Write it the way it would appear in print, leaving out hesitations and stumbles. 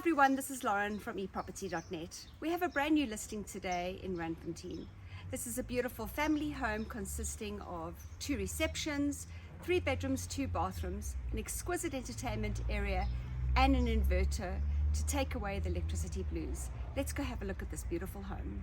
everyone, this is Lauren from eProperty.net. We have a brand new listing today in Randfontein. This is a beautiful family home consisting of 2 receptions, 3 bedrooms, 2 bathrooms, an exquisite entertainment area and an inverter to take away the electricity blues. Let's go have a look at this beautiful home.